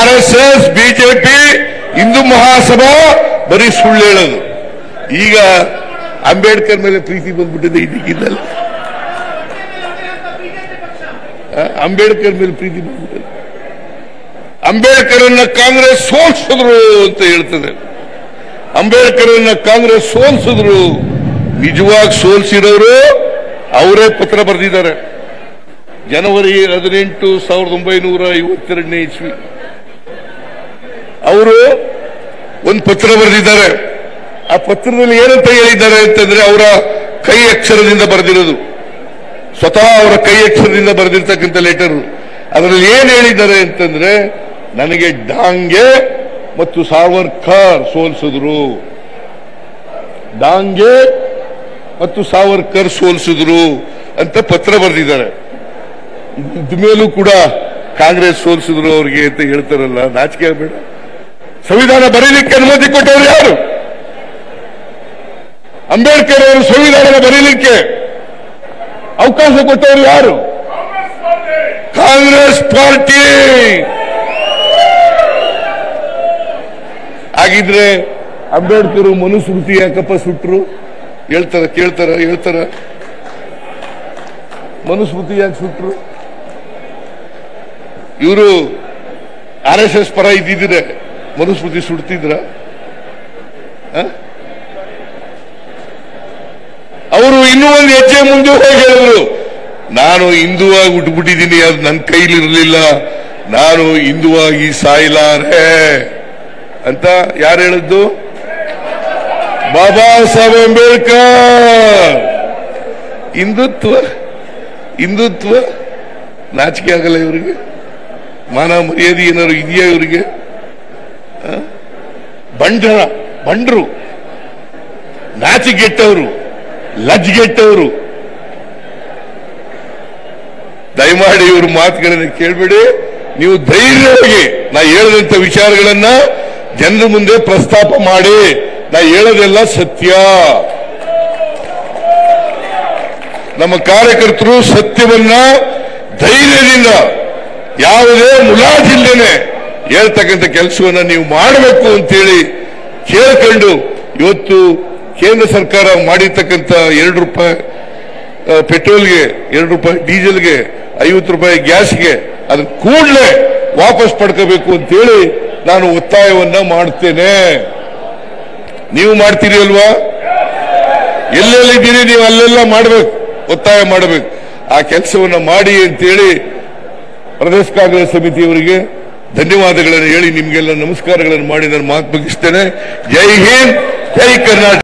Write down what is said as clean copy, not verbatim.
RSS, BJP, Hindu Mahasabha ಬರೀ ಸುಳ್ಳು ಹೇಳೋದು. ಈಗ ಅಂಬೇಡ್ಕರ್ ಮೇಲೆ ಪ್ರೀತಿ ಬಂದ್ಬಿಟ್ಟಿದೆ ಇದಕ್ಕಿದ್ದಲ್ಲ. ಅಂಬೇಡ್ಕರ್ ಮೇಲೆ ಪ್ರೀತಿ ಬಂದ್ಬಿಟ್ಟಿದೆ. ಅಂಬೇಡ್ಕರ್ ಅನ್ನ ಕಾಂಗ್ರೆಸ್ ಸೋಲ್ಸಿದ್ರು ಅಂತ ಹೇಳ್ತದೆ. ಅಂಬೇಡ್ಕರ್ ಅನ್ನ ಕಾಂಗ್ರೆಸ್ ಸೋಲ್ಸಿದ್ರು. ನಿಜವಾಗಿ ಸೋಲ್ಸಿರೋರು ಅವರೇ ಪತ್ರ ಬರೆದಿದ್ದಾರೆ. ಜನವರಿ 18, 1952 ಇಸ್ವಿ ಅವರು ಒಂದು ಪತ್ರ ಬರೆದಿದ್ದಾರೆ. ಆ ಪತ್ರದಲ್ಲಿ ಏನಂತ ಹೇಳಿದ್ದಾರೆ ಅಂತಂದ್ರೆ, ಅವರ ಕೈ ಅಕ್ಷರದಿಂದ ಬರೆದಿರೋದು, ಸ್ವತಃ ಅವರ ಕೈ ಅಕ್ಷರದಿಂದ ಬರೆದಿರ್ತಕ್ಕಂಥ ಲೆಟರ್. ಅದರಲ್ಲಿ ಏನ್ ಹೇಳಿದ್ದಾರೆ ಅಂತಂದ್ರೆ, ನನಗೆ ಡಾಂಗೆ ಮತ್ತು ಸಾವರ್ಕರ್ ಸೋಲಿಸಿದ್ರು, ಡಾಂಗೆ ಮತ್ತು ಸಾವರ್ಕರ್ ಸೋಲಿಸಿದ್ರು ಅಂತ ಪತ್ರ ಬರೆದಿದ್ದಾರೆ. ಇದ ಮೇಲೂ ಕೂಡ ಕಾಂಗ್ರೆಸ್ ಸೋಲಿಸಿದ್ರು ಅವ್ರಿಗೆ ಅಂತ ಹೇಳ್ತಾರಲ್ಲ, ನಾಚಿಕೆ ಆಗಬೇಡ. ಸಂವಿಧಾನ ಬರೀಲಿಕ್ಕೆ ಅನುಮತಿ ಕೊಟ್ಟವರು ಯಾರು? ಅಂಬೇಡ್ಕರ್ ಅವರು ಸಂವಿಧಾನ ಬರೀಲಿಕ್ಕೆ ಅವಕಾಶ ಕೊಟ್ಟವರು ಯಾರು? ಕಾಂಗ್ರೆಸ್ ಪಾರ್ಟಿ. ಹಾಗಿದ್ರೆ ಅಂಬೇಡ್ಕರ್ ಮನುಸ್ಮೃತಿ ಯಾಕಪ್ಪ ಸುಟ್ರು? ಹೇಳ್ತಾರ ಮನುಸ್ಮೃತಿ ಯಾಕೆ ಸುಟ್ರು? ಇವರು RSS ಪರ ಇದ್ದಿದ್ರೆ ಮನುಸ್ಮೃತಿ ಸುಡ್ತಿದ್ರ? ಅವರು ಇನ್ನೂ ಒಂದು ಹೆಜ್ಜೆ ಮುಂದೆ ಹೋಗಿ ಹೇಳಿದ್ರು, ನಾನು ಹಿಂದುವಾಗಿ ಹುಟ್ಟುಬಿಟ್ಟಿದ್ದೀನಿ, ಅದು ನನ್ನ ಕೈಲಿರಲಿಲ್ಲ, ನಾನು ಹಿಂದುವಾಗಿ ಸಾಯಲಾರೆ ಅಂತ. ಯಾರು ಹೇಳಿದ್ದು? ಬಾಬಾ ಸಾಹೇಬ್ ಅಂಬೇಡ್ಕರ್. ಹಿಂದುತ್ವ ನಾಚಿಕೆ ಆಗಲ್ಲ ಇವರಿಗೆ? ಮಾನ ಮರ್ಯಾದೆ ಏನಾದ್ರು ಇದೆಯಾ ಇವರಿಗೆ? ಬಂಡ್ರು, ನಾಚಿಗೆಟ್ಟವರು, ಲಜ್ಗೆಟ್ಟವರು. ದಯಮಾಡಿ ಇವ್ರ ಮಾತುಗಳನ್ನು ಕೇಳಬೇಡಿ. ನೀವು ಧೈರ್ಯವಾಗಿ ನಾ ಹೇಳಿದಂತ ವಿಚಾರಗಳನ್ನ ಜನರ ಮುಂದೆ ಪ್ರಸ್ತಾಪ ಮಾಡಿ. ನಾ ಹೇಳೋದೆಲ್ಲ ಸತ್ಯ. ನಮ್ಮ ಕಾರ್ಯಕರ್ತರು ಸತ್ಯವನ್ನ ಧೈರ್ಯದಿಂದ, ಯಾವುದೇ ಮುಲಾಜಿಲ್ಲದೆ ಹೇಳ್ತಕ್ಕಂಥ ಕೆಲಸವನ್ನ ನೀವು ಮಾಡಬೇಕು ಅಂತೇಳಿ ಕೇಳ್ಕೊಂಡು, ಇವತ್ತು ಕೇಂದ್ರ ಸರ್ಕಾರ ಮಾಡಿರ್ತಕ್ಕಂಥ ₹2 ಪೆಟ್ರೋಲ್ಗೆ, ₹2 ಡೀಸೆಲ್ಗೆ, ₹50 ಗ್ಯಾಸ್ಗೆ ಅದನ್ನ ಕೂಡಲೇ ವಾಪಸ್ ಪಡ್ಕೋಬೇಕು ಅಂತೇಳಿ ನಾನು ಒತ್ತಾಯವನ್ನ ಮಾಡ್ತೇನೆ. ನೀವು ಮಾಡ್ತೀರಿ ಅಲ್ವಾ? ಎಲ್ಲೆಲ್ಲಿದ್ದೀರಿ ನೀವು ಅಲ್ಲೆಲ್ಲ ಮಾಡಬೇಕು, ಒತ್ತಾಯ ಮಾಡಬೇಕು. ಆ ಕೆಲಸವನ್ನ ಮಾಡಿ ಅಂತೇಳಿ ಪ್ರದೇಶ ಕಾಂಗ್ರೆಸ್ ಸಮಿತಿಯವರಿಗೆ ಧನ್ಯವಾದಗಳನ್ನು ಹೇಳಿ ನಿಮಗೆಲ್ಲ ನಮಸ್ಕಾರಗಳನ್ನು ಮಾಡಿ ನಾನು ಮಾತು ಮುಗಿಸ್ತೇನೆ. ಜೈ ಹಿಂದ್, ಜೈ ಕರ್ನಾಟಕ.